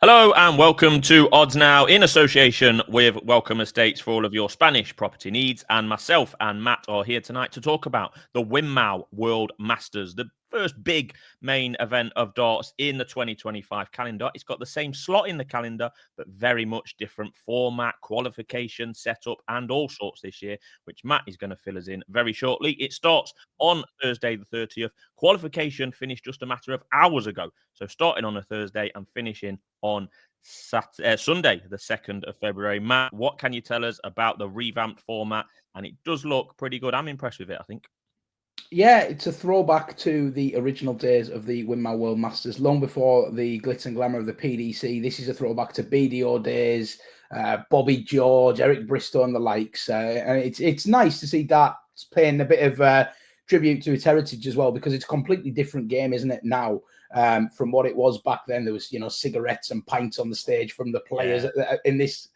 Hello and welcome to Odds Now in association with Welcome Estates for all of your Spanish property needs. And myself and Matt are here tonight to talk about the Winmau World Masters, the first big main event of darts in the 2025 calendar. It's got the same slot in the calendar, but very much different format, qualification, setup, and all sorts this year, which Matt is going to fill us in very shortly. It starts on Thursday the 30th. Qualification finished just a matter of hours ago. So starting on a Thursday and finishing on Sunday, the 2nd of February. Matt, what can you tell us about the revamped format? And it does look pretty good. I'm impressed with it, I think. Yeah, it's a throwback to the original days of the Winmau World Masters, long before the glitz and glamour of the PDC. This is a throwback to BDO days, Bobby George, Eric Bristow, and the likes. And it's nice to see that paying a bit of tribute to its heritage as well, because it's a completely different game, isn't it, now, from what it was back then. There was, cigarettes and pints on the stage from the players in this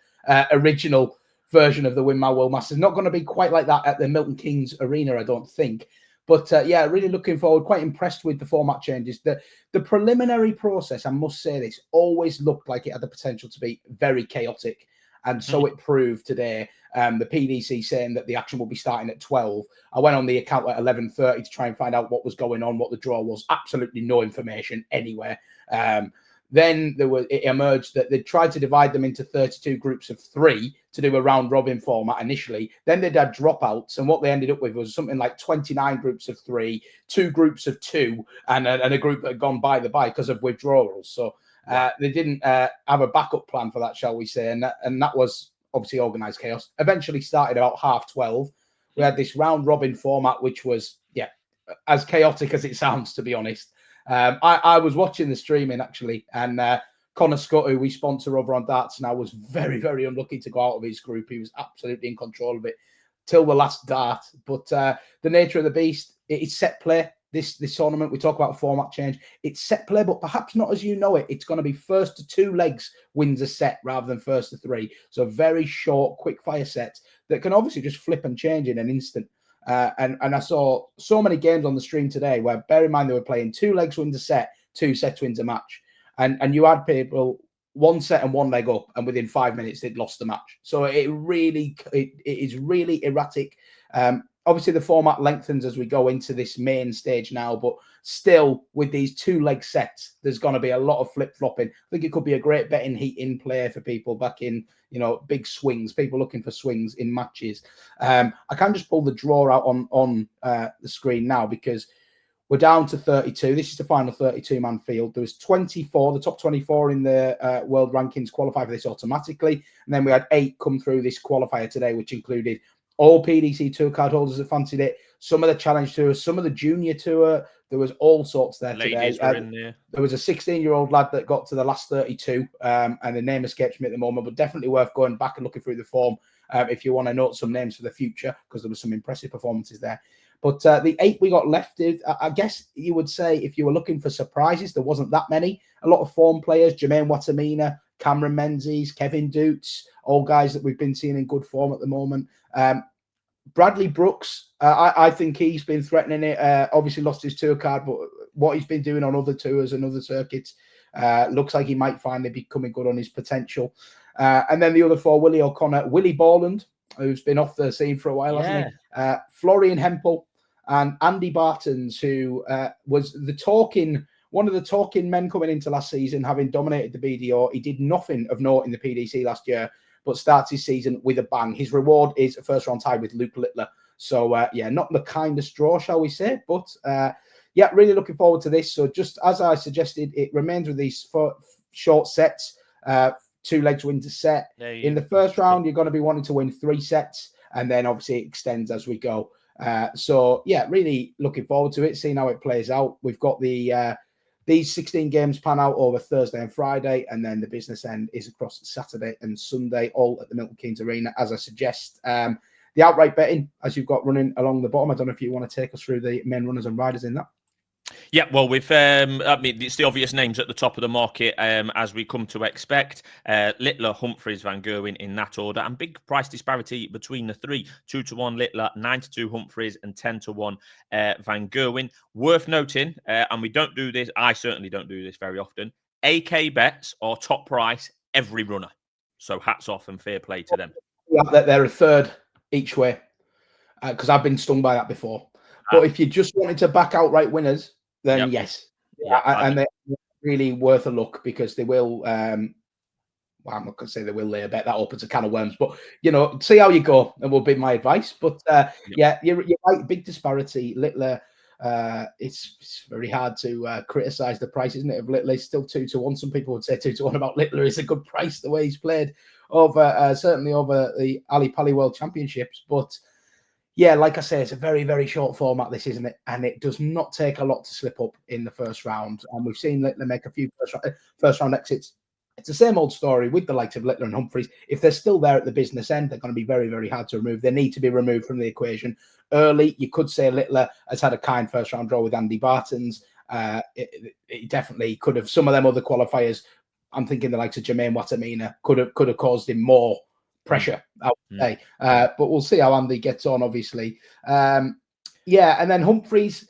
original version of the Winmau World Masters. Not going to be quite like that at the Milton Keynes Arena, I don't think. But yeah, really looking forward, quite impressed with the format changes. The preliminary process, I must say this, always looked like it had the potential to be very chaotic. And so it proved today. The PDC saying that the action will be starting at 12. I went on the account at 11:30 to try and find out what was going on, what the draw was. Absolutely no information anywhere. Then it emerged that they tried to divide them into 32 groups of 3 to do a round robin format initially. Then they'd had dropouts, and what they ended up with was something like 29 groups of 3, 2 groups of 2, and a group that had gone by the by because of withdrawals. So they didn't have a backup plan for that, shall we say, and that was obviously organised chaos. Eventually started about 12:30. We had this round robin format, which was, as chaotic as it sounds, to be honest. I was watching the streaming, actually, and Connor Scott, who we sponsor over on Darts now, was very, very unlucky to go out of his group. He was absolutely in control of it till the last dart. But the nature of the beast, it's set play. This tournament, we talk about format change. It's set play, but perhaps not as you know it. It's going to be first to 2 legs wins a set rather than first to 3. So very short, quick fire sets that can obviously just flip and change in an instant. And I saw so many games on the stream today where, bear in mind, they were playing 2 legs wins a set, 2 sets wins a match. And you had people 1 set and 1 leg up, and within 5 minutes they'd lost the match. So it is really erratic. Obviously, the format lengthens as we go into this main stage now, but still, with these 2 leg sets, there's going to be a lot of flip-flopping. I think it could be a great betting heat in play for people back in, big swings, people looking for swings in matches. I can just pull the draw out on the screen now, because we're down to 32. This is the final 32-man field. There was 24. The top 24 in the world rankings qualify for this automatically. And then we had 8 come through this qualifier today, which included all PDC Tour card holders that fancied it, some of the Challenge Tour, some of the Junior Tour. There was all sorts there Ladies today. were in there. There was a 16-year-old lad that got to the last 32, and the name escapes me at the moment, but definitely worth going back and looking through the form if you want to note some names for the future, because there were some impressive performances there. But the 8 we got left, I guess you would say, if you were looking for surprises, there wasn't that many. A lot of form players, Jermaine Watamina, Cameron Menzies, Kevin Dutz, all guys that we've been seeing in good form at the moment. Bradley Brooks, I think he's been threatening it. Obviously lost his tour card, but what he's been doing on other tours and other circuits looks like he might finally be coming good on his potential. And then the other 4, Willie O'Connor, Willie Borland, who's been off the scene for a while, hasn't he? Florian Hempel and Andy Bartons, who was one of the talking men coming into last season, having dominated the BDO. He did nothing of note in the PDC last year, but starts his season with a bang. His reward is a first-round tie with Luke Littler. So, not the kindest draw, shall we say, but really looking forward to this. So just as I suggested, it remains with these 4 short sets, 2 legs wins a set. In the first round, you're going to be wanting to win 3 sets, and then obviously it extends as we go. Really looking forward to it, seeing how it plays out. We've got these 16 games pan out over Thursday and Friday, and then the business end is across Saturday and Sunday, all at the Milton Keynes Arena, as I suggest. The outright betting, as you've got running along the bottom, I don't know if you want to take us through the main runners and riders in that. Yeah, well, it's the obvious names at the top of the market, as we come to expect. Littler, Humphreys, Van Gerwen in that order, and big price disparity between the 3: 2-1 Littler, 9-2 Humphreys, and 10-1 Van Gerwen. Worth noting, and we don't do this, I certainly don't do this very often, AK bets are top price every runner. So hats off and fair play to them. Yeah, they're a third each way, because I've been stung by that before. But if you just wanted to back outright winners, then yes. Yeah, and they're really worth a look, because they will. Well, I'm not going to say they will lay a bet. That opens a can of worms, but see how you go, and will be my advice. But yeah, you're right. Big disparity. Littler. It's very hard to criticize the price, isn't it? Of Littler, still 2-1. Some people would say 2-1 about Littler is a good price the way he's played over certainly over the Ali Pali World Championships. But yeah, like I say, it's a very, very short format, this, isn't it? And it does not take a lot to slip up in the first round. And we've seen Littler make a few first round exits. It's the same old story with the likes of Littler and Humphreys. If they're still there at the business end, they're going to be very, very hard to remove. They need to be removed from the equation early. You could say Littler has had a kind first round draw with Andy Bartons. It definitely could have. Some of them other qualifiers, I'm thinking the likes of Jermaine Watamina, could have caused him more pressure, I would say. But we'll see how Andy gets on, obviously. Yeah, and then Humphreys.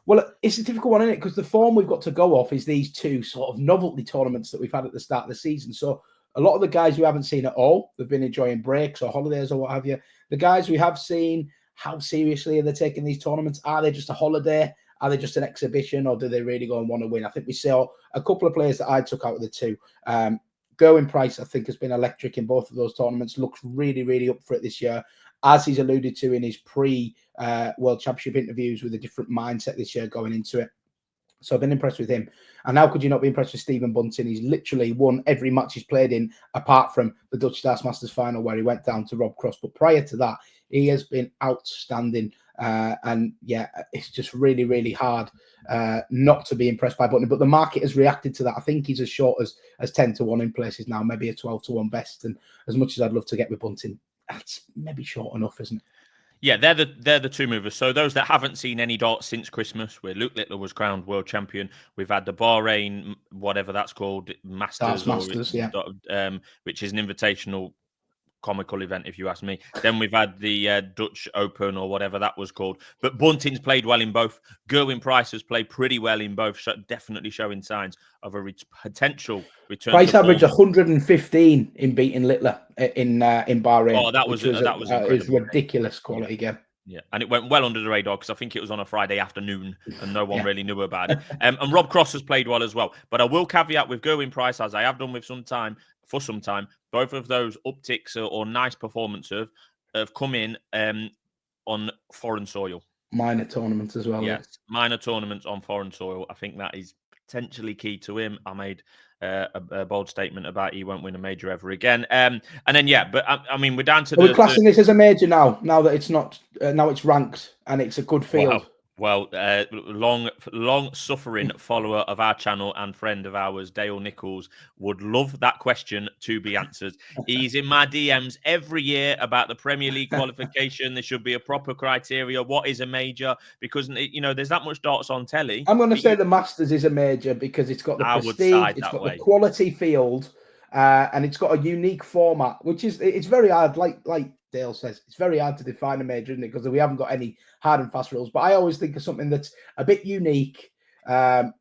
Well, it's a difficult one, isn't it? Because the form we've got to go off is these two sort of novelty tournaments that we've had at the start of the season. So a lot of the guys we haven't seen at all, they've been enjoying breaks or holidays or what have you. The guys we have seen, how seriously are they taking these tournaments? Are they just a holiday? Are they just an exhibition, or do they really go and want to win? I think we saw a couple of players that I took out of the two. Gerwyn Price, I think, has been electric in both of those tournaments. Looks really, really up for it this year, as he's alluded to in his pre-World Championship interviews, with a different mindset this year going into it. So I've been impressed with him. And how could you not be impressed with Stephen Bunting? He's literally won every match he's played in, apart from the Dutch Stars Masters final, where he went down to Rob Cross. But prior to that, he has been outstanding. And yeah, it's just really, really hard not to be impressed by Bunting. But the market has reacted to that. I think he's as short as 10-1 in places now, maybe a 12-1 best. And as much as I'd love to get with Bunting, that's maybe short enough, isn't it? Yeah, they're the two movers. So those that haven't seen any darts since Christmas, where Luke Littler was crowned world champion, we've had the Bahrain, whatever that's called, Masters, which is an invitational comical event, if you ask me. Then we've had the Dutch Open, or whatever that was called. But Bunting's played well in both. Gerwyn Price has played pretty well in both, definitely showing signs of a potential return. Price averaged 115 in beating Littler in Bahrain. Oh, that was ridiculous quality game. Yeah, and it went well under the radar, because I think it was on a Friday afternoon and no one really knew about it. And Rob Cross has played well as well. But I will caveat with Gerwyn Price, as I have done for some time, both of those upticks or nice performances have come in on foreign soil. Minor tournaments as well. Yes, minor tournaments on foreign soil. I think that is potentially key to him. I made a bold statement about he won't win a major ever again. And then, but I mean, we're down to we're classing this as a major now that it's not, now it's ranked and it's a good field. Well, long-suffering follower of our channel and friend of ours, Dale Nichols, would love that question to be answered. He's in my DMs every year about the Premier League qualification. There should be a proper criteria. What is a major? Because, there's that much darts on telly. I'm going to say the Masters is a major, because it's got the prestige, it's got the quality field, and it's got a unique format, which is, it's very hard, like Dale says, it's very hard to define a major, isn't it? Because we haven't got any hard and fast rules. But I always think of something that's a bit unique, a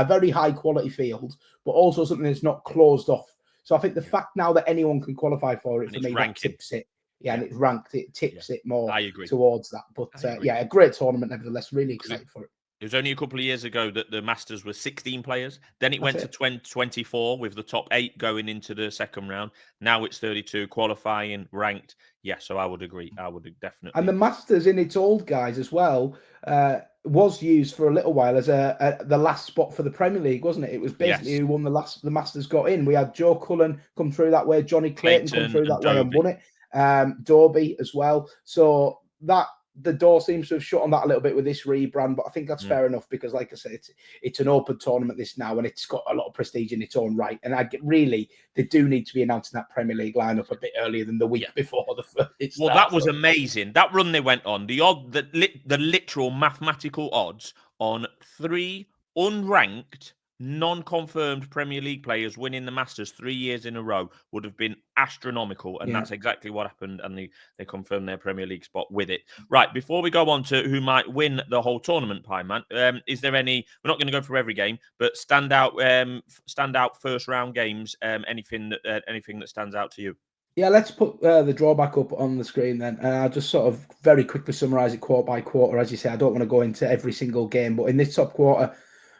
very high quality field, but also something that's not closed off. So I think the fact now that anyone can qualify for it, for me, that tips it. Yeah, and it's ranked. It tips it more towards that. But a great tournament, nevertheless. Really excited for it. It was only a couple of years ago that the Masters was 16 players. Then it went to 24 with the top 8 going into the second round. Now it's 32, qualifying, ranked. Yeah, so I would agree. I would definitely. And the Masters in its old guys as well was used for a little while as the last spot for the Premier League, wasn't it? It was basically who won the Masters got in. We had Joe Cullen come through that way, Johnny Clayton come through that way and won it. Dobie as well. So the door seems to have shut on that a little bit with this rebrand, but I think that's fair enough, because, like I said, it's an open tournament this now, and it's got a lot of prestige in its own right. And they do need to be announcing that Premier League lineup a bit earlier than the week before the first. Well, that was amazing. That run they went on, the literal mathematical odds on 3 unranked non-confirmed Premier League players winning the Masters 3 years in a row would have been astronomical, and that's exactly what happened, and they confirmed their Premier League spot with it. Right, before we go on to who might win the whole tournament, Pie Man, is there any, we're not going to go through every game, but standout first round games, anything that stands out to you? Yeah, let's put the drawback up on the screen then. I'll just sort of very quickly summarise it quarter by quarter. As you say, I don't want to go into every single game, but in this top quarter,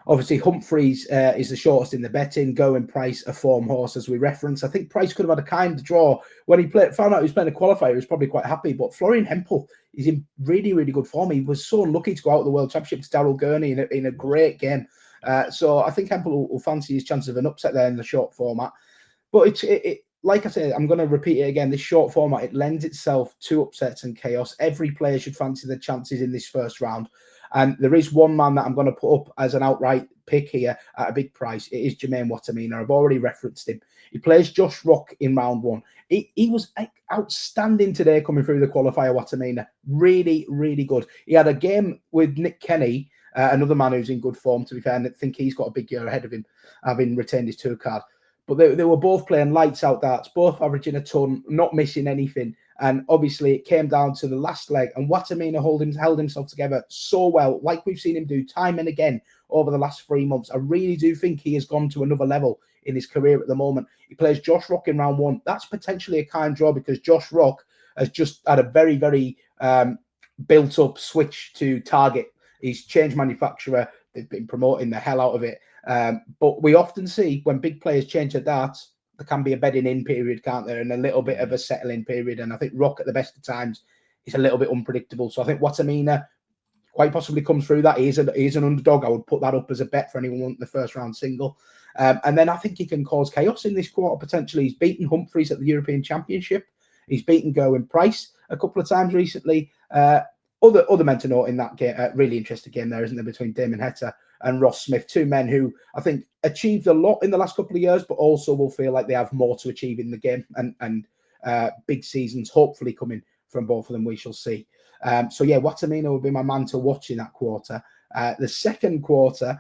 obviously Humphreys is the shortest in the betting. Going Price, a form horse, as we reference. I think Price could have had a kind draw when he found out he was playing a qualifier. He was probably quite happy. But Florian Hempel is in really, really good form. He was so unlucky to go out of the World Championship to Darryl Gurney in a great game. So I think Hempel will fancy his chances of an upset there in the short format. But like I said, I'm going to repeat it again. This short format, it lends itself to upsets and chaos. Every player should fancy the chances in this first round. And there is one man that I'm going to put up as an outright pick here at a big price. It is Jermaine Watamina. I've already referenced him. He plays Josh Rock in round one. He was outstanding today coming through the qualifier, Watamina. Really, really good. He had a game with Nick Kenny, another man who's in good form, to be fair, and I think he's got a big year ahead of him, having retained his tour card. But they were both playing lights out darts, both averaging a ton, not missing anything. And obviously, it came down to the last leg, and Watamina held himself together so well, like we've seen him do time and again over the last 3 months. I really do think he has gone to another level in his career at the moment. He plays Josh Rock in round one. That's potentially a kind draw because Josh Rock has just had a very, very built-up switch to Target. He's changed manufacturer. They've been promoting the hell out of it. But we often see when big players change their darts, there can be a bedding in period, can't there? And a little bit of a settling period. And I think Rock at the best of times is a little bit unpredictable. So I think Watamina quite possibly comes through that. He is an underdog. I would put that up as a bet for anyone wanting the first round single. And then I think he can cause chaos in this quarter potentially. He's beaten Humphreys at the European Championship. He's beaten Gerwin Price a couple of times recently. Other men to note in that game, really interesting game there, isn't there, between Damon Heta and Ross Smith, two men who I think achieved a lot in the last couple of years, but also will feel like they have more to achieve in the game and big seasons hopefully coming from both of them. We shall see. So yeah, Watamina will be my man to watch in that quarter. The second quarter,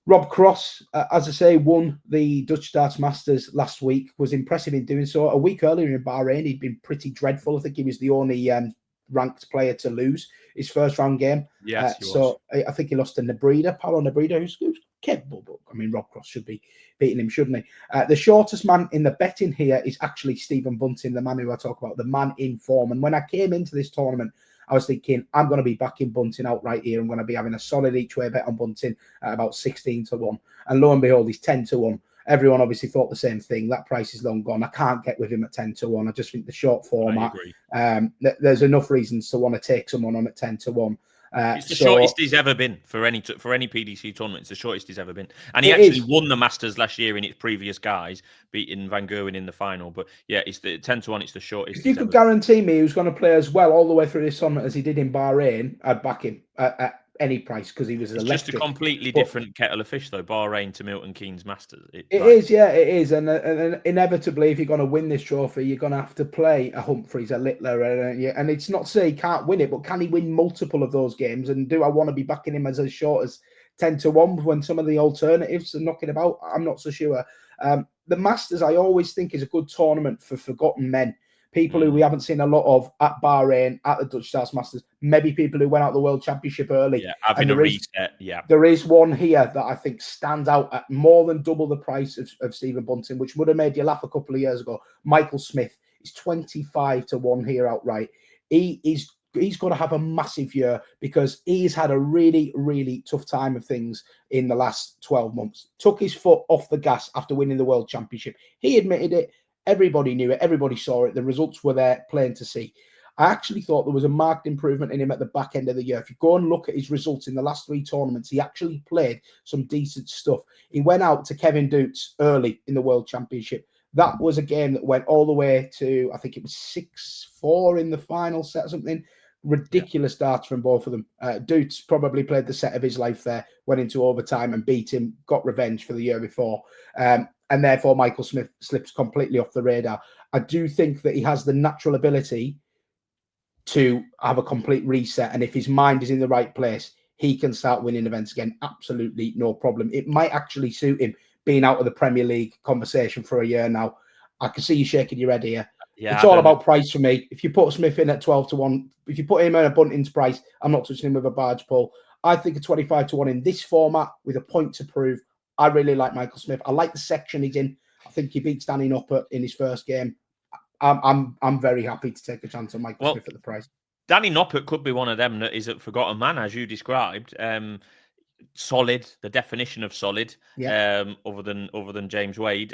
Rob Cross, as I say, won the Dutch Darts Masters last week, was impressive in doing so. A week earlier in Bahrain, he'd been pretty dreadful. I think he was the only ranked player to lose his first round game. Yes, so I think he lost to Nebreda, Paulo Nebreda, who's capable. But I mean, Rob Cross should be beating him, shouldn't he? The shortest man in the betting here is actually Stephen Bunting, the man who I talk about, the man in form. And when I came into this tournament, I was thinking, I'm going to be backing Bunting outright here. I'm going to be having a solid each way bet on Bunting at about 16-1. And lo and behold, he's 10-1. Everyone obviously thought the same thing. That price is long gone. I can't get with him at 10-1. I just think the short format, there's enough reasons to want to take someone on at 10-1. It's the shortest he's ever been for any PDC tournament. It's the shortest he's ever been, and he actually won the Masters last year in its previous guise, beating Van Gerwen in the final. But yeah, it's the 10-1. It's the shortest. If you could guarantee me who's going to play as well all the way through this tournament as he did in Bahrain, I'd back him at any price because he was electric. It's just a completely different kettle of fish, though. Bahrain to Milton Keynes Masters. It is. And inevitably, if you're going to win this trophy, you're going to have to play a Humphreys, a Littler, and it's not to say he can't win it, but can he win multiple of those games? And do I want to be backing him as short as 10-1 when some of the alternatives are knocking about? I'm not so sure. The Masters, I always think, is a good tournament for forgotten men. People who we haven't seen a lot of at Bahrain, at the Dutch Darts Masters, maybe people who went out the World Championship early. Yeah, having a reset, yeah. There is one here that I think stands out at more than double the price of Stephen Bunting, which would have made you laugh a couple of years ago. Michael Smith is 25-1 here outright. He's got to have a massive year because he's had a really, really tough time of things in the last 12 months. Took his foot off the gas after winning the World Championship. He admitted it. Everybody knew it. Everybody saw it. The results were there, plain to see. I actually thought there was a marked improvement in him at the back end of the year. If you go and look at his results in the last 3 tournaments, he actually played some decent stuff. He went out to Kevin Dutz early in the World Championship. That was a game that went all the way to, I think it was 6-4 in the final set or something. Ridiculous darts from both of them. Dutz probably played the set of his life there, went into overtime and beat him, got revenge for the year before. And therefore, Michael Smith slips completely off the radar. I do think that he has the natural ability to have a complete reset. And if his mind is in the right place, he can start winning events again. Absolutely no problem. It might actually suit him being out of the Premier League conversation for a year now. I can see you shaking your head here. Yeah, it's all about price for me. If you put Smith in at 12-1, if you put him at a Bunting's price, I'm not touching him with a barge pole. I think a 25-1 in this format with a point to prove. I really like Michael Smith. I like the section he's in. I think he beats Danny Noppert in his first game. I'm very happy to take a chance on Michael Smith at the price. Danny Noppert could be one of them that is a forgotten man, as you described. Solid, the definition of solid. Yeah. Other than James Wade.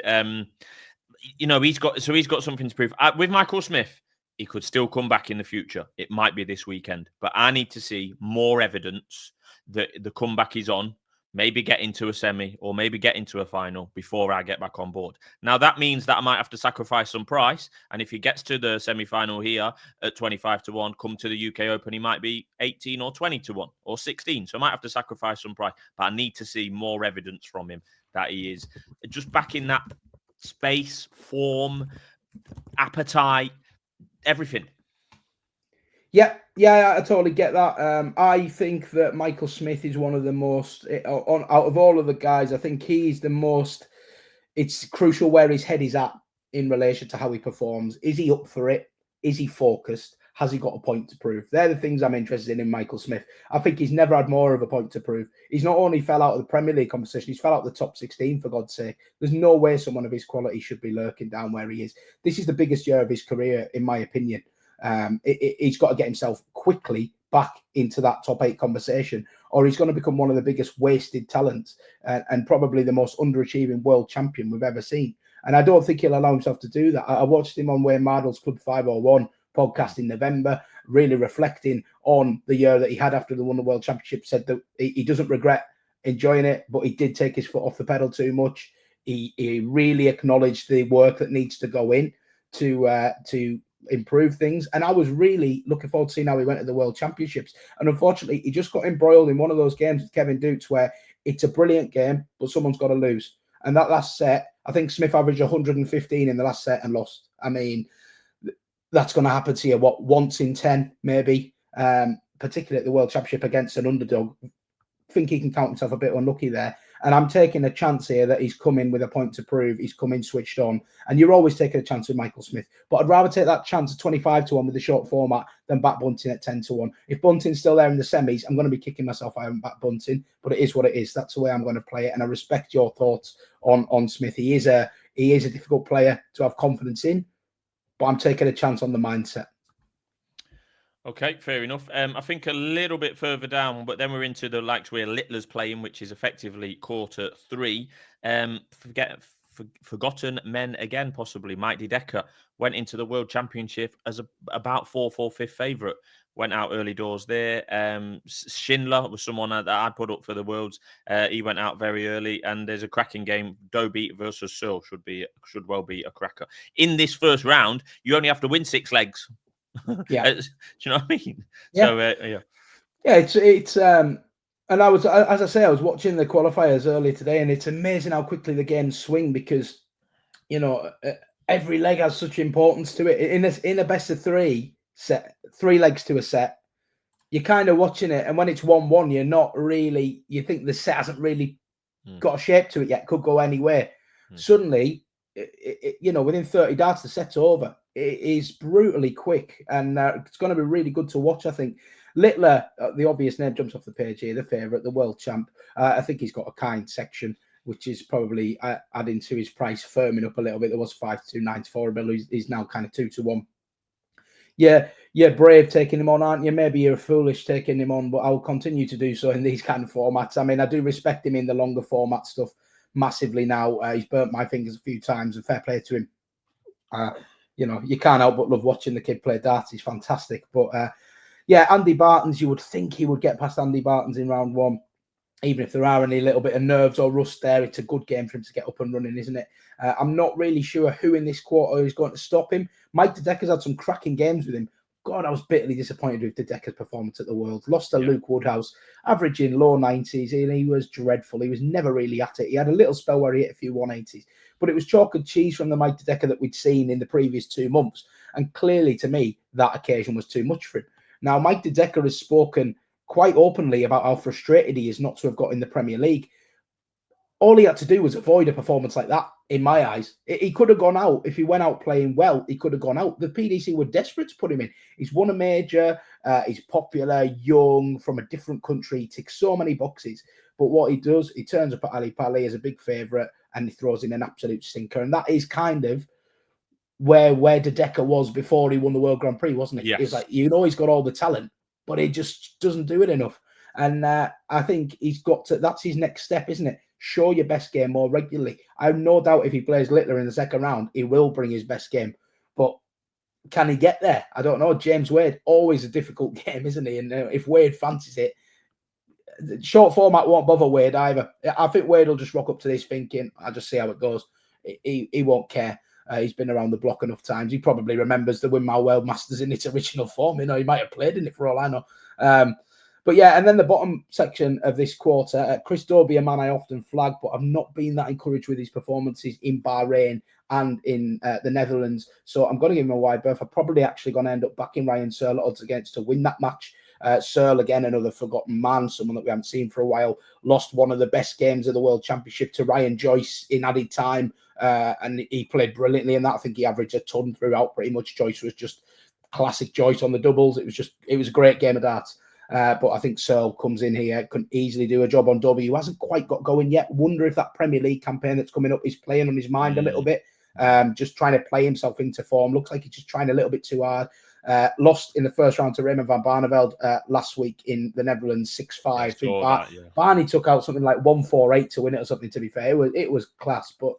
He's got something to prove. With Michael Smith, he could still come back in the future. It might be this weekend, but I need to see more evidence that the comeback is on. Maybe get into a semi or maybe get into a final before I get back on board. Now, that means that I might have to sacrifice some price. And if he gets to the semi-final here at 25-1, come to the UK Open, he might be 18 or 20-1 or 16. So I might have to sacrifice some price. But I need to see more evidence from him that he is just back in that space, form, appetite, everything. Yeah, I totally get that. I think that Michael Smith is one of the most, out of all of the guys, I think he's the most, it's crucial where his head is at in relation to how he performs. Is he up for it? Is he focused? Has he got a point to prove? They're the things I'm interested in Michael Smith. I think he's never had more of a point to prove. He's not only fell out of the Premier League competition, he's fell out of the top 16, for God's sake. There's no way someone of his quality should be lurking down where he is. This is the biggest year of his career, in my opinion. He's got to get himself quickly back into that top 8 conversation, or he's going to become one of the biggest wasted talents and probably the most underachieving world champion we've ever seen. And I don't think he'll allow himself to do that. I watched him on Wayne Mardle's Club 501 podcast in November, really reflecting on the year that he had after they won the World Championship, said that he doesn't regret enjoying it, but he did take his foot off the pedal too much. He really acknowledged the work that needs to go in to improve things. And I was really looking forward to seeing how he went at the World Championships. And unfortunately, he just got embroiled in one of those games with Kevin Dukes where it's a brilliant game, but someone's got to lose. And that last set, I think Smith averaged 115 in the last set and lost. I mean, that's going to happen to you, once in 10, maybe, particularly at the World Championship against an underdog. I think he can count himself a bit unlucky there. And I'm taking a chance here that he's come in with a point to prove. He's come in switched on. And you're always taking a chance with Michael Smith. But I'd rather take that chance at 25-1 with the short format than back Bunting at 10-1. If Bunting's still there in the semis, I'm going to be kicking myself I haven't back Bunting. But it is what it is. That's the way I'm going to play it. And I respect your thoughts on Smith. He is a difficult player to have confidence in. But I'm taking a chance on the mindset. Okay, fair enough. I think a little bit further down, but then we're into the likes where Littler's playing, which is effectively quarter 3. Forgotten men again, possibly. Mike De Decker went into the World Championship as about 4th or 5th favourite. Went out early doors there. Schindler was someone that I'd put up for the Worlds. He went out very early, and there's a cracking game. Dobie versus Searle should well be a cracker. In this first round, you only have to win 6 legs. Yeah, do you know what I mean? Yeah. So yeah, it's and I was, as I say, I was watching the qualifiers earlier today, and it's amazing how quickly the games swing because every leg has such importance to it. In a best of 3 set, 3 legs to a set, you're kind of watching it, and when it's 1-1, you're not really. You think the set hasn't really got a shape to it yet. Could go anywhere. Suddenly, within 30 darts, the set's over. It is brutally quick, and it's going to be really good to watch, I think. Littler, the obvious name jumps off the page here, the favourite, the world champ. I think he's got a kind section, which is probably adding to his price, firming up a little bit. There was 5-2, 9-4, but he's now kind of 2-1. Yeah, you're brave taking him on, aren't you? Maybe you're foolish taking him on, but I'll continue to do so in these kind of formats. I mean, I do respect him in the longer format stuff massively now. He's burnt my fingers a few times, and fair play to him. You can't help but love watching the kid play darts. He's fantastic. But Andy Barton's, you would think he would get past Andy Barton's in round 1. Even if there are any little bit of nerves or rust there, it's a good game for him to get up and running, isn't it? I'm not really sure who in this quarter is going to stop him. Mike De Decker's had some cracking games with him. God, I was bitterly disappointed with De Decker's performance at the World. Lost to Luke Woodhouse, averaging low 90s, and he was dreadful. He was never really at it. He had a little spell where he hit a few 180s, but it was chalk and cheese from the Mike De Decker that we'd seen in the previous 2 months. And clearly, to me, that occasion was too much for him. Now, Mike De Decker has spoken quite openly about how frustrated he is not to have got in the Premier League. All he had to do was avoid a performance like that, in my eyes. He could have gone out. If he went out playing well, he could have gone out. The PDC were desperate to put him in. He's won a major. He's popular, young, from a different country. He ticks so many boxes. But what he does, he turns up at Ali Pali as a big favourite and he throws in an absolute stinker. And that is kind of where De Decker was before he won the World Grand Prix, wasn't it? Yes. It's like, you know, he's got all the talent, but he just doesn't do it enough. And I think he's got to, that's his next step, isn't it? Show your best game more regularly. I have no doubt if he plays Littler in the second round, he will bring his best game. But can he get there? I don't know. James Wade, always a difficult game, isn't he? And if Wade fancies it, the short format won't bother Wade either. I think Wade will just rock up to this thinking, I'll just see how it goes. He won't care. He's been around the block enough times. He probably remembers the Winmau World Masters in its original form. You know, he might have played in it for all I know. But yeah, and then the bottom section of this quarter, Chris Dobie, a man I often flag, but I've not been that encouraged with his performances in Bahrain and in the Netherlands. So I'm going to give him a wide berth. I'm probably actually going to end up backing Ryan Searle odds against to win that match. Searle, again, another forgotten man, someone that we haven't seen for a while, lost one of the best games of the World Championship to Ryan Joyce in added time, and he played brilliantly in that. I think he averaged a ton throughout pretty much. Joyce was just classic Joyce on the doubles. It was a great game of darts. But I think Searle comes in here, can easily do a job on Dobie, who hasn't quite got going yet. Wonder if that Premier League campaign that's coming up is playing on his mind a little bit, just trying to play himself into form. Looks like he's just trying a little bit too hard. Lost in the first round to Raymond van Barneveld last week in the Netherlands, 6-5. I think Barney took out something like 148 to win it or something, to be fair. It was class, but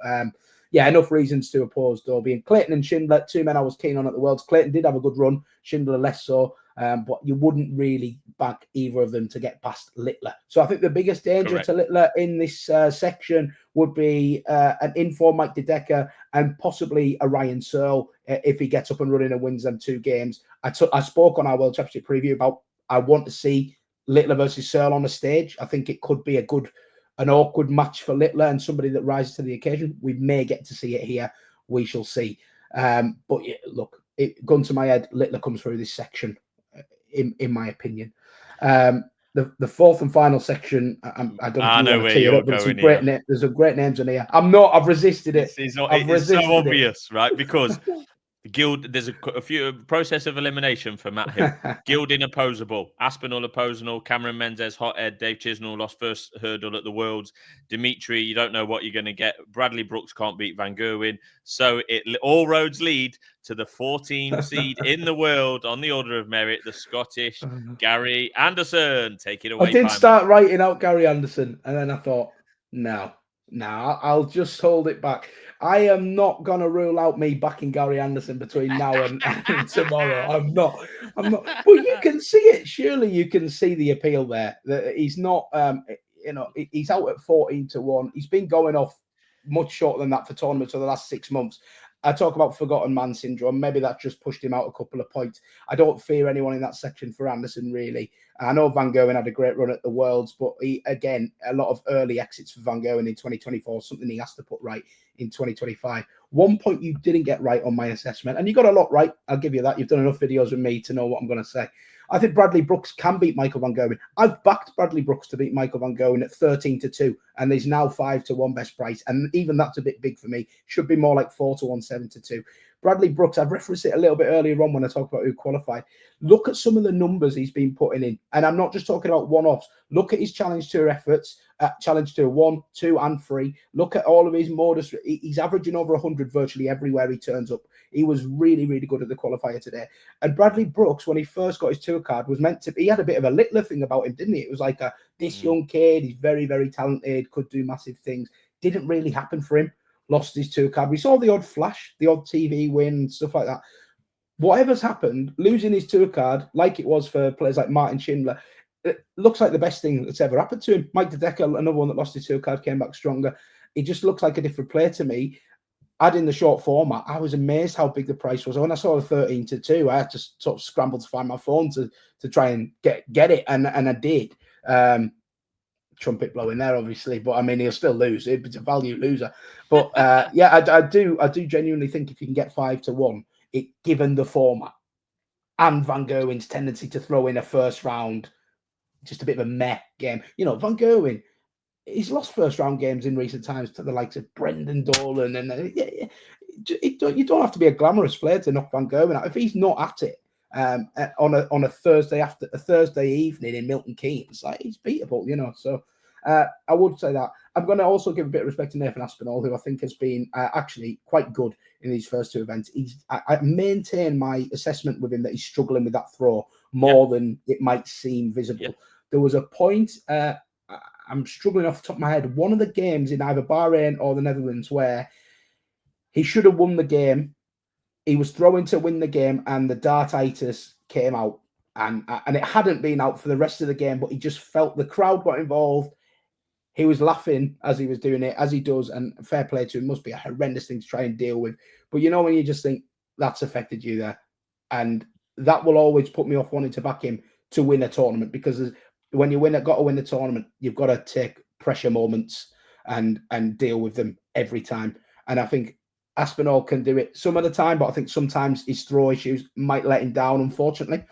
yeah, enough reasons to oppose Dobie. And Clayton and Schindler, two men I was keen on at the Worlds. Clayton did have a good run, Schindler less so. But you wouldn't really back either of them to get past Littler. So I think the biggest danger to Littler in this section would be an informed Mike De Decker and possibly a Ryan Searle if he gets up and running and wins them two games. I spoke on our World Championship preview about I want to see Littler versus Searle on the stage. I think it could be an awkward match for Littler and somebody that rises to the occasion. We may get to see it here. We shall see. But yeah, look, gun to my head, Littler comes through this section. In my opinion, the fourth and final section, I don't know where you're going. But there's some great names in here. I've resisted it. It's so obvious, right? Because there's a few process of elimination for Matt Hill. Gilding opposable, Aspinall opposable, Cameron Mendez hothead, Dave Chisnell lost first hurdle at the Worlds. Dimitri, you don't know what you're going to get. Bradley Brooks can't beat Van Gerwen. So all roads lead to the 14 seed in the world on the order of merit, the Scottish Gary Anderson. Take it away. I did start writing out Gary Anderson, and then I thought, no, I'll just hold it back. I am not going to rule out me backing Gary Anderson between now and tomorrow. I'm not. But you can see it. Surely you can see the appeal there. That he's not, he's out at 14-1. He's been going off much shorter than that for tournaments for the last 6 months. I talk about forgotten man syndrome. Maybe that just pushed him out a couple of points. I don't fear anyone in that section for Anderson, really. I know Van Gerwen had a great run at the Worlds, but again, a lot of early exits for Van Gerwen in 2024, something he has to put right in 2025. One point you didn't get right on my assessment, and you got a lot right. I'll give you that. You've done enough videos with me to know what I'm going to say. I think Bradley Brooks can beat Michael Van Gerwen. I've backed Bradley Brooks to beat Michael Van Gerwen at 13-2, and there's now 5-1 best price. And even that's a bit big for me. Should be more like 4-1, 7-2. Bradley Brooks, I've referenced it a little bit earlier on when I talk about who qualified. Look at some of the numbers he's been putting in. And I'm not just talking about one-offs. Look at his Challenge Tour efforts, Challenge Tour 1, 2, and 3. Look at all of his modus. He's averaging over 100 virtually everywhere he turns up. He was really, really good at the qualifier today. And Bradley Brooks, when he first got his tour card, was meant to be, he had a bit of a Littler thing about him, didn't he? It was like this young kid, he's very, very talented, could do massive things. Didn't really happen for him. Lost his tour card. We saw the odd flash, the odd TV win, stuff like that. Whatever's happened, losing his tour card, like it was for players like Martin Schindler, it looks like the best thing that's ever happened to him. Mike De Decker, another one that lost his tour card, came back stronger. He just looks like a different player to me. Adding the short format, I was amazed how big the price was. When I saw the 13-2, I had to sort of scramble to find my phone to try and get it, and I did. Trumpet blowing there, obviously, but I mean he'll still lose. It's a value loser. But yeah, I do genuinely think if you can get 5-1, it given the format and Van Gerwen's tendency to throw in a first round just a bit of a meh game. Van Gerwen, he's lost first round games in recent times to the likes of Brendan Dolan, and you don't have to be a glamorous player to knock Van Gerwen out. If he's not at it on a Thursday evening in Milton Keynes, like, he's beatable, So I would say that. I'm going to also give a bit of respect to Nathan Aspinall, who I think has been actually quite good in these first two events. I maintain my assessment with him that he's struggling with that throw more than it might seem visible. Yeah. There was a point, I'm struggling off the top of my head, one of the games in either Bahrain or the Netherlands where he should have won the game. He was throwing to win the game, and the dartitis came out, and it hadn't been out for the rest of the game, but he just felt the crowd got involved. He was laughing as he was doing it, as he does, and fair play to him. Must be a horrendous thing to try and deal with. But when you just think that's affected you there, and that will always put me off wanting to back him to win a tournament, because when you got to win the tournament, you've got to take pressure moments and deal with them every time. And I think Aspinall can do it some of the time, but I think sometimes his throw issues might let him down, unfortunately.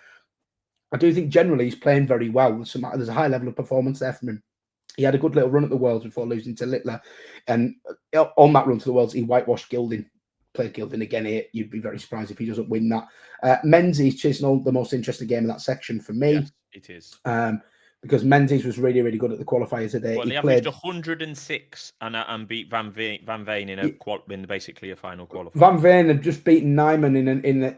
I do think generally he's playing very well. There's a high level of performance there from him. He had a good little run at the Worlds before losing to Littler. And on that run to the Worlds, he whitewashed Gilding. Played Gilding again here. You'd be very surprised if he doesn't win that. Menzies, Chisnall, the most interesting game in that section for me. Yes, it is. Because Menzies was really, really good at the qualifier today. Well, he averaged 106 and beat Van Veen in basically a final qualifier. Van Veen had just beaten Nyman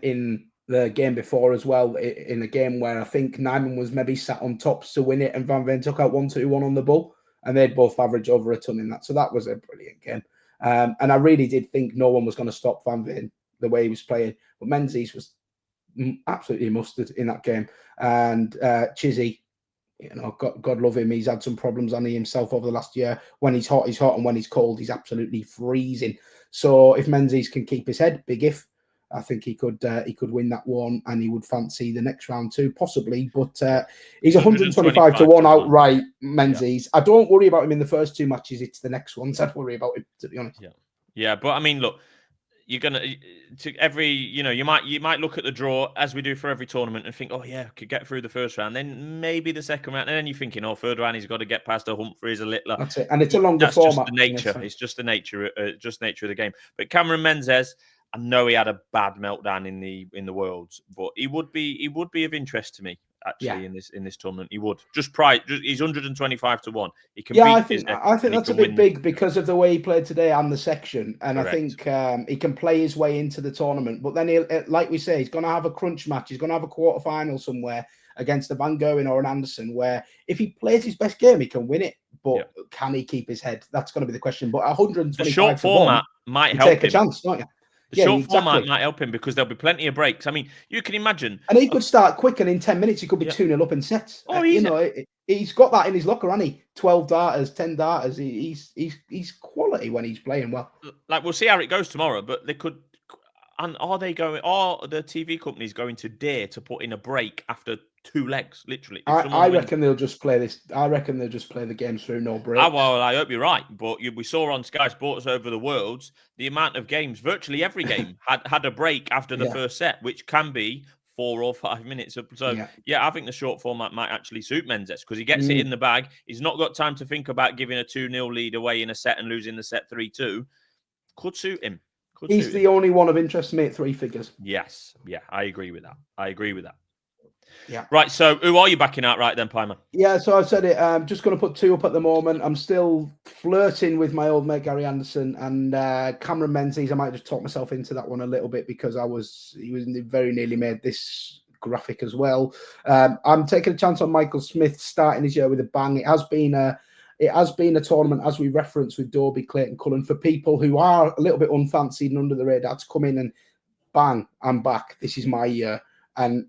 in the game before as well, in a game where I think Nyman was maybe sat on tops to win it, and Van Veen took out 1-2-1 on the bull, and they'd both averaged over a ton in that. So that was a brilliant game. And I really did think no one was going to stop Van Veen the way he was playing. But Menzies was absolutely mustard in that game. And Chizzy, God love him. He's had some problems on himself over the last year. When he's hot, he's hot. And when he's cold, he's absolutely freezing. So if Menzies can keep his head, big if, I think he could win that one, and he would fancy the next round too, possibly. But he's 125 to 1 outright, Menzies. Yeah. I don't worry about him in the first two matches. It's the next ones I'd worry about him, to be honest. Yeah. But I mean, look, you're gonna you might look at the draw as we do for every tournament and think, oh yeah, could get through the first round, then maybe the second round, and then you're thinking, oh, third round he's got to get past a Humphreys, a Littler. That's it, and it's a longer format. It's just the nature of the game. But Cameron Menzies, I know he had a bad meltdown in the Worlds, but he would be of interest to me actually in this tournament. He would he's 125 to 1. He can. Yeah, I think that's a bit big because of the way he played today and the section, and correct. I think he can play his way into the tournament. But then, like we say, he's going to have a crunch match. He's going to have a quarterfinal somewhere against a Van Gerwen or an Anderson, where if he plays his best game, he can win it. But can he keep his head? That's going to be the question. But 125 the short format might help take a chance, don't you? The short format might help him because there'll be plenty of breaks. I mean, you can imagine. And he could start quick, and in 10 minutes, he could be 2-0 up in sets. Oh, he's got that in his locker, hasn't he? 12 darters, 10 darters. He's quality when he's playing well. Like, we'll see how it goes tomorrow, but they could. And are the TV companies going to dare to put in a break after 2 legs, literally? I reckon they'll just play this. I reckon they'll just play the games through no break. Well, I hope you're right. But we saw on Sky Sports over the Worlds, the amount of games, virtually every game had a break after the first set, which can be 4 or 5 minutes. So, I think the short format might actually suit Menzies because he gets it in the bag. He's not got time to think about giving a 2-0 lead away in a set and losing the set 3-2. Could suit him. He's the only one of interest to me at 3 figures. Yes. Yeah, I agree with that. Yeah. Right. So who are you backing out right then, Pimer? Yeah. So I've said it. I'm just going to put 2 up at the moment. I'm still flirting with my old mate, Gary Anderson, and Cameron Menzies. I might just talk myself into that one a little bit because he was very nearly made this graphic as well. I'm taking a chance on Michael Smith starting his year with a bang. It has been a tournament, as we referenced, with Dobie, Clayton, Cullen, for people who are a little bit unfancied and under the radar to come in and bang, I'm back. This is my year. And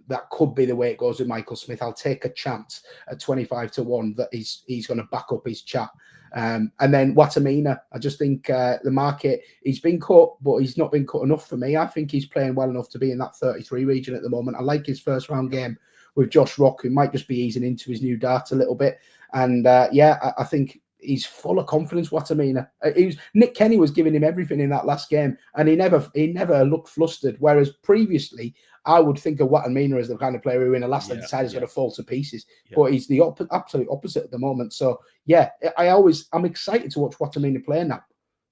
that could be the way it goes with Michael Smith. I'll take a chance at 25 to 1 that he's going to back up his chat. And then Watamina, I just think the market, he's been cut, but he's not been cut enough for me. I think he's playing well enough to be in that 33 region at the moment. I like his first round game with Josh Rock, who might just be easing into his new dart a little bit. And I think he's full of confidence, Watamina. Nick Kenny was giving him everything in that last game, and he never looked flustered. Whereas previously, I would think of Watamina as the kind of player who in a last decide is going to fall to pieces, but he's the absolute opposite at the moment. So yeah, I'm excited to watch Watamina play now.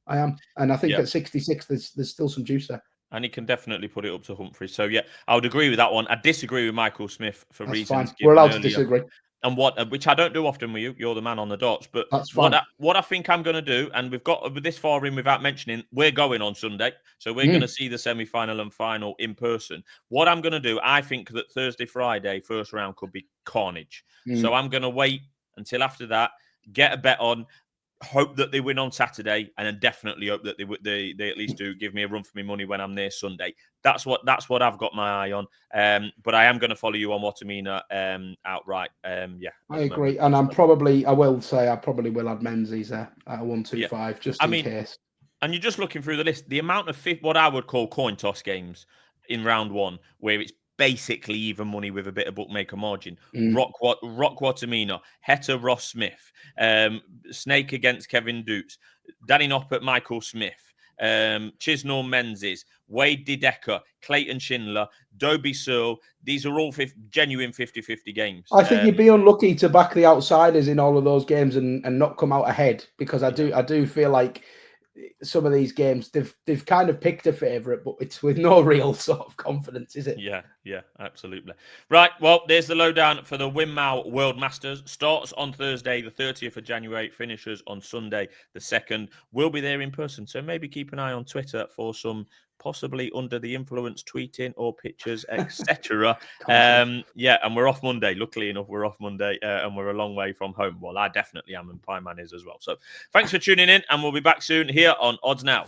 I am, and I think at 66, there's still some juice there. And he can definitely put it up to Humphries. So, yeah, I would agree with that one. I disagree with Michael Smith for reasons given We're allowed earlier. To disagree. And which I don't do often with you. You're the man on the dots. But that's what I think I'm going to do, and we've got this far in without mentioning, we're going on Sunday. So we're going to see the semi-final and final in person. What I'm going to do, I think that Thursday, Friday, first round could be carnage. So I'm going to wait until after that, get a bet on, hope that they win on Saturday, and then definitely hope that they at least do give me a run for my money when I'm there Sunday. That's what I've got my eye on. But I am going to follow you on Watamina outright. I agree, and I probably will add Menzies there at 125 just in case. And you're just looking through the list, the amount of what I would call coin toss games in round one, where it's basically even money with a bit of bookmaker margin. Rock Watamina, Heta Ross Smith, Snake against Kevin Dukes, Danny Noppert, Michael Smith, Chisnall Menzies, Wade Dedeker, Clayton Schindler, Dobie Searle. These are all genuine 50-50 games. I think you'd be unlucky to back the outsiders in all of those games and not come out ahead, because I do feel like some of these games they've kind of picked a favourite, but it's with no real sort of confidence, is it? Yeah, absolutely. Right, well, there's the lowdown for the Winmau World Masters. Starts on Thursday, the 30th of January, finishes on Sunday, the 2nd. We'll be there in person, so maybe keep an eye on Twitter for some possibly under the influence tweeting or pictures, etc. And we're off Monday. Luckily enough, we're off Monday, and we're a long way from home. Well, I definitely am, and Pie Man is as well. So thanks for tuning in, and we'll be back soon here on Odds Now.